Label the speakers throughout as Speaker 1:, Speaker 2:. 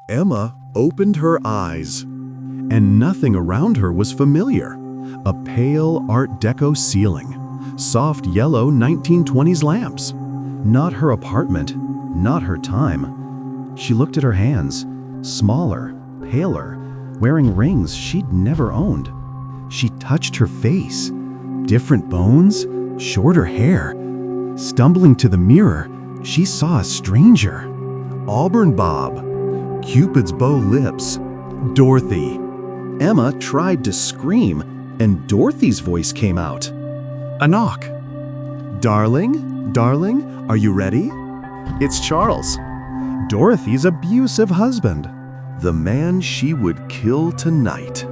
Speaker 1: Emma opened her eyes, and nothing around her was familiar. A pale Art Deco ceiling, soft yellow 1920s lamps. Not her apartment, not her time. She looked at her hands, smaller, paler, wearing rings she'd never owned. She touched her face, different bones, shorter hair. Stumbling to the mirror, she saw a stranger. Auburn bob, Cupid's bow lips, Dorothy. Emma tried to scream, and Dorothy's voice came out. A knock. Darling, darling, are you ready? It's Charles, Dorothy's abusive husband, the man she would kill tonight.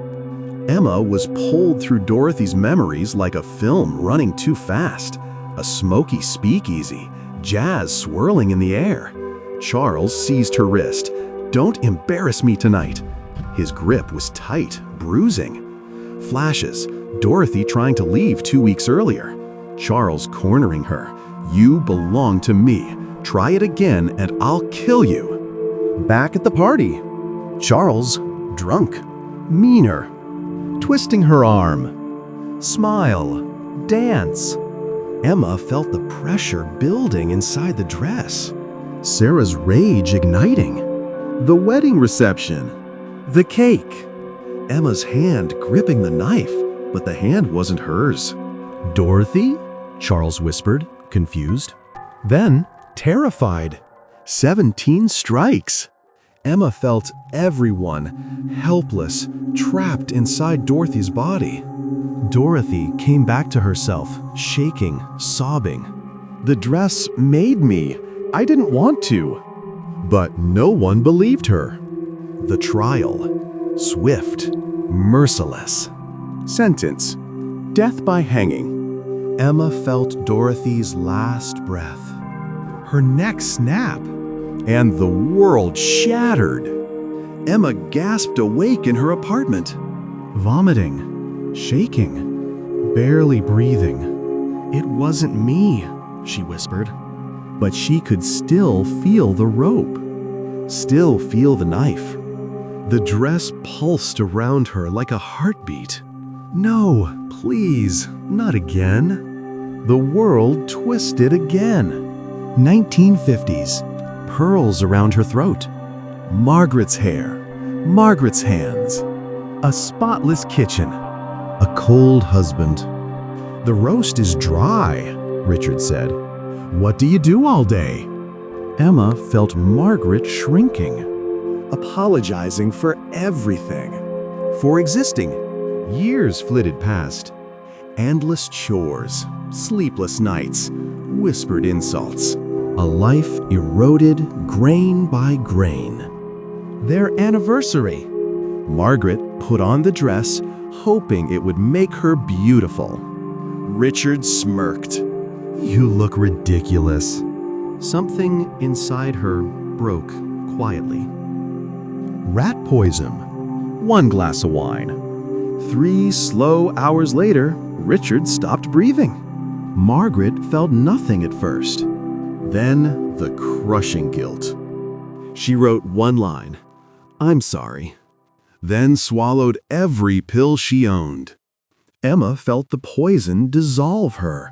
Speaker 1: Emma was pulled through Dorothy's memories like a film running too fast. A smoky speakeasy, jazz swirling in the air. Charles seized her wrist. Don't embarrass me tonight. His grip was tight, bruising. Flashes, Dorothy trying to leave 2 weeks earlier. Charles cornering her. You belong to me. Try it again and I'll kill you. Back at the party. Charles, drunk, meaner, twisting her arm. Smile, dance. Emma felt the pressure building inside the dress. Sarah's rage igniting. The wedding reception. The cake. Emma's hand gripping the knife, but the hand wasn't hers. Dorothy? Charles whispered, confused. Then, terrified. 17 strikes. Emma felt everyone, helpless, trapped inside Dorothy's body. Dorothy came back to herself, shaking, sobbing. The dress made me. I didn't want to. But no one believed her. The trial. Swift, merciless. Sentence. Death by hanging. Emma felt Dorothy's last breath. Her neck snapped, and the world shattered. Emma gasped awake in her apartment. Vomiting, shaking, barely breathing. It wasn't me, she whispered. But she could still feel the rope, still feel the knife. The dress pulsed around her like a heartbeat. No, please, not again. The world twisted again. 1950s, pearls around her throat. Margaret's hair, Margaret's hands. A spotless kitchen, a cold husband. The roast is dry, Richard said. What do you do all day? Emma felt Margaret shrinking, apologizing for everything, for existing. Years flitted past. Endless chores, sleepless nights, whispered insults. A life eroded grain by grain. Their anniversary. Margaret put on the dress, hoping it would make her beautiful. Richard smirked. You look ridiculous. Something inside her broke quietly. Rat poison. 1 glass of wine. 3 slow hours later, Richard stopped breathing. Margaret felt nothing at first. Then the crushing guilt. She wrote 1 line, I'm sorry, then swallowed every pill she owned. Emma felt the poison dissolve her.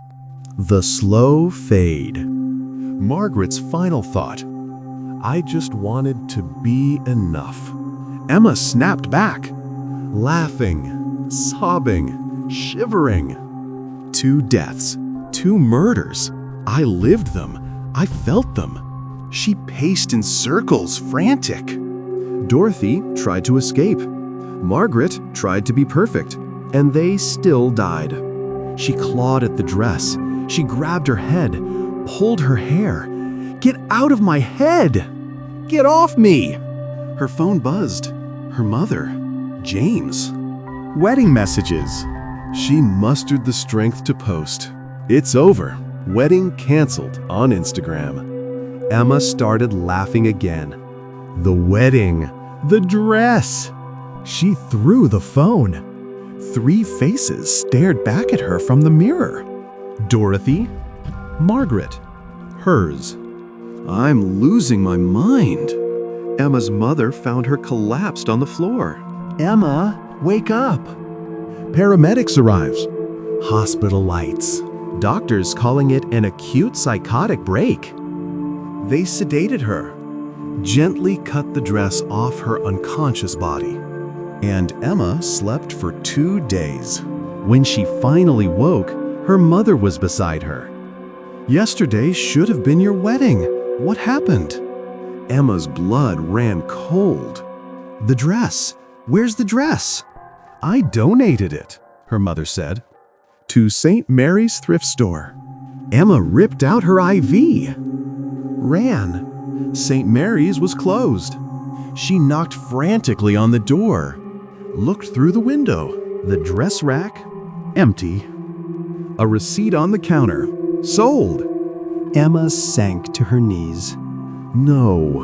Speaker 1: The slow fade. Margaret's final thought, I just wanted to be enough. Emma snapped back, laughing, sobbing, shivering. 2 deaths, 2 murders. I lived them. I felt them. She paced in circles, frantic. Dorothy tried to escape. Margaret tried to be perfect, and they still died. She clawed at the dress. She grabbed her head, pulled her hair. Get out of my head! Get off me! Her phone buzzed. Her mother, James. Wedding messages. She mustered the strength to post. It's over. Wedding canceled on Instagram. Emma started laughing again. The wedding. The dress. She threw the phone. 3 faces stared back at her from the mirror. Dorothy, Margaret, hers. I'm losing my mind.
Speaker 2: Emma's mother found her collapsed on the floor.
Speaker 1: Emma, wake up! Paramedics arrives. Hospital lights. Doctors calling it an acute psychotic break. They sedated her, gently cut the dress off her unconscious body. And Emma slept for 2 days. When she finally woke, her mother was beside her. Yesterday should have been your wedding. What happened? Emma's blood ran cold. The dress. Where's the dress? I donated it, her mother said, to St. Mary's thrift store. Emma ripped out her IV. Ran. St. Mary's was closed. She knocked frantically on the door. Looked through the window. The dress rack, empty. A receipt on the counter. Sold. Emma sank to her knees. No.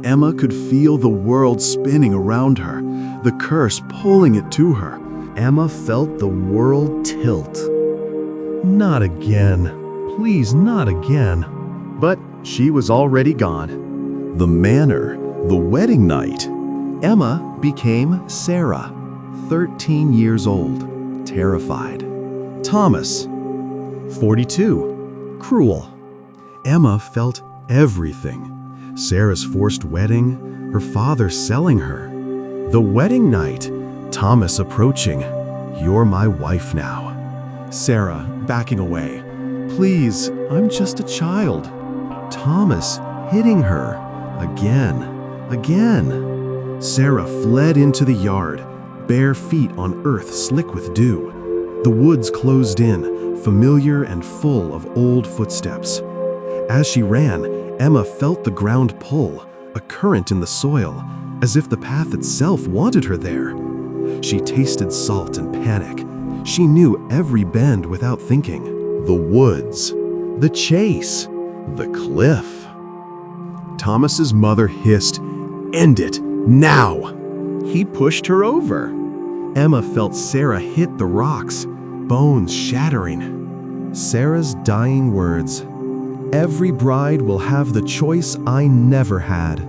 Speaker 1: Emma could feel the world spinning around her, the curse pulling it to her. Emma felt the world tilt. Not again. Please, not again. But she was already gone. The manor, the wedding night. Emma became Sarah, 13 years old, terrified. Thomas, 42, cruel. Emma felt everything. Sarah's forced wedding, her father selling her. The wedding night, Thomas approaching. You're my wife now. Sarah backing away. Please, I'm just a child. Thomas hitting her. Again. Sarah fled into the yard, bare feet on earth slick with dew. The woods closed in, familiar and full of old footsteps. As she ran, Emma felt the ground pull, a current in the soil, as if the path itself wanted her there. She tasted salt and panic. She knew every bend without thinking. The woods, the chase, the cliff. Thomas's mother hissed, "End it, now!" He pushed her over. Emma felt Sarah hit the rocks, bones shattering. Sarah's dying words. Every bride will have the choice I never had.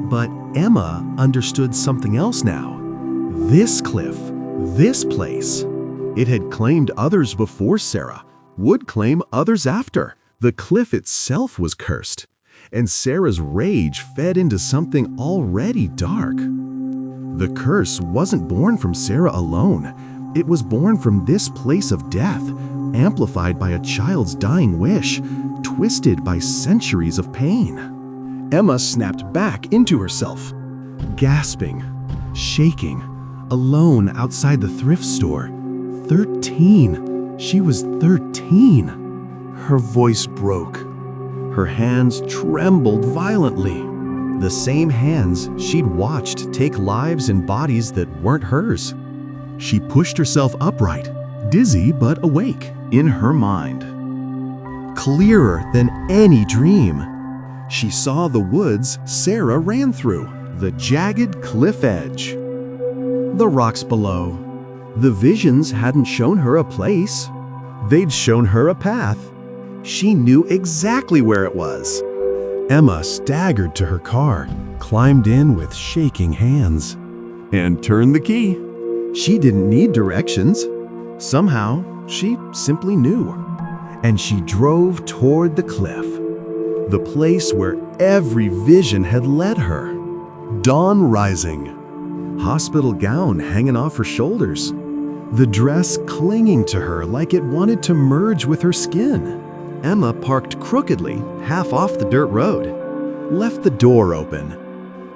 Speaker 1: But Emma understood something else now. This cliff, this place. It had claimed others before Sarah, would claim others after. The cliff itself was cursed, and Sarah's rage fed into something already dark. The curse wasn't born from Sarah alone. It was born from this place of death, amplified by a child's dying wish, twisted by centuries of pain. Emma snapped back into herself, gasping, shaking, alone outside the thrift store. 13. She was 13. Her voice broke. Her hands trembled violently. The same hands she'd watched take lives in bodies that weren't hers. She pushed herself upright, dizzy but awake, in her mind. Clearer than any dream. She saw the woods Sarah ran through, the jagged cliff edge. The rocks below. The visions hadn't shown her a place. They'd shown her a path. She knew exactly where it was. Emma staggered to her car, climbed in with shaking hands, and turned the key. She didn't need directions. Somehow, she simply knew. And she drove toward the cliff, the place where every vision had led her. Dawn rising. Hospital gown hanging off her shoulders. The dress clinging to her like it wanted to merge with her skin. Emma parked crookedly, half off the dirt road. Left the door open.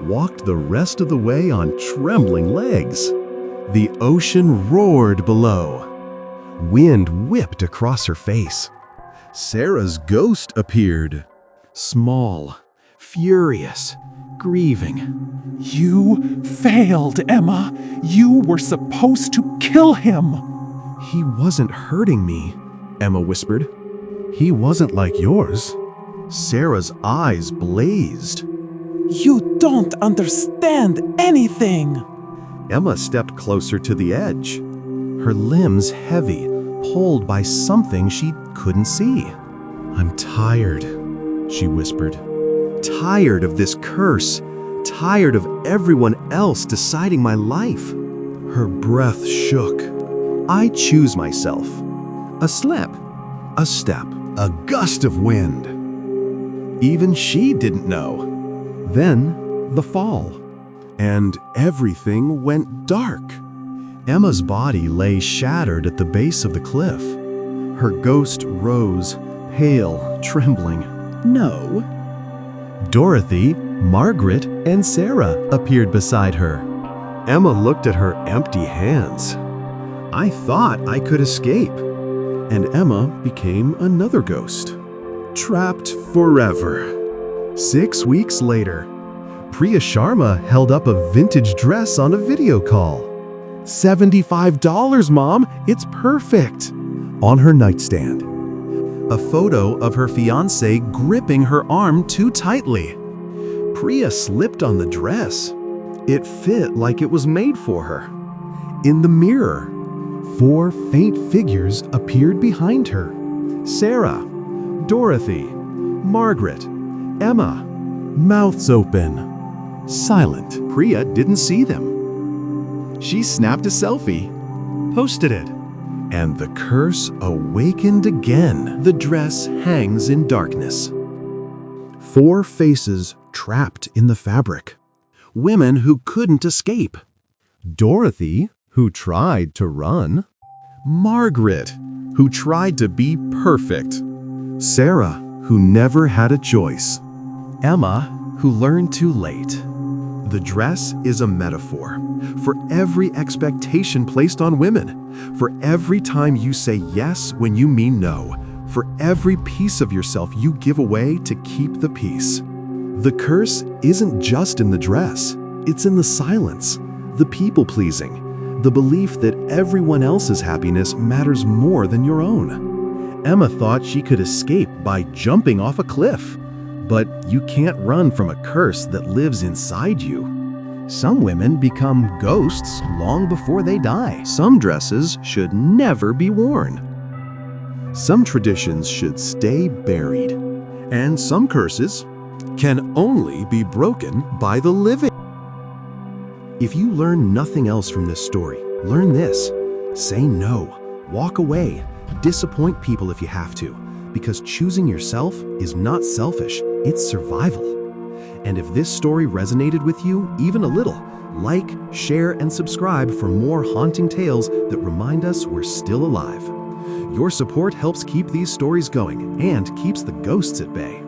Speaker 1: Walked the rest of the way on trembling legs. The ocean roared below. Wind whipped across her face. Sarah's ghost appeared. Small, furious, grieving.
Speaker 3: You failed, Emma. You were supposed to kill him.
Speaker 1: He wasn't hurting me, Emma whispered. He wasn't like yours. Sarah's eyes blazed.
Speaker 3: You don't understand anything.
Speaker 1: Emma stepped closer to the edge, her limbs heavy, pulled by something she couldn't see. I'm tired, she whispered. Tired of this curse,
Speaker 2: tired of everyone else deciding my life.
Speaker 1: Her breath shook.
Speaker 2: I choose myself. A slip.
Speaker 1: A step. A gust of wind. Even she didn't know. Then, the fall. And everything went dark. Emma's body lay shattered at the base of the cliff. Her ghost rose, pale, trembling.
Speaker 2: No.
Speaker 1: Dorothy, Margaret, and Sarah appeared beside her. Emma looked at her empty hands. I thought I could escape. And Emma became another ghost. Trapped forever. 6 weeks later, Priya Sharma held up a vintage dress on a video call. $75, Mom, it's perfect. On her nightstand, a photo of her fiancé gripping her arm too tightly. Priya slipped on the dress. It fit like it was made for her. In the mirror, 4 faint figures appeared behind her. Sarah, Dorothy, Margaret, Emma, mouths open, silent. Priya didn't see them. She snapped a selfie, posted it, and the curse awakened again. The dress hangs in darkness. 4 faces trapped in the fabric. Women who couldn't escape. Dorothy, who tried to run. Margaret, who tried to be perfect. Sarah, who never had a choice. Emma, who learned too late. The dress is a metaphor for every expectation placed on women, for every time you say yes when you mean no, for every piece of yourself you give away to keep the peace. The curse isn't just in the dress, it's in the silence, the people-pleasing, the belief that everyone else's happiness matters more than your own. Emma thought she could escape by jumping off a cliff. But you can't run from a curse that lives inside you. Some women become ghosts long before they die. Some dresses should never be worn. Some traditions should stay buried. And some curses can only be broken by the living. If you learn nothing else from this story, learn this. Say no, walk away, disappoint people if you have to. Because choosing yourself is not selfish, it's survival. And if this story resonated with you even a little, like, share, and subscribe for more haunting tales that remind us we're still alive. Your support helps keep these stories going and keeps the ghosts at bay.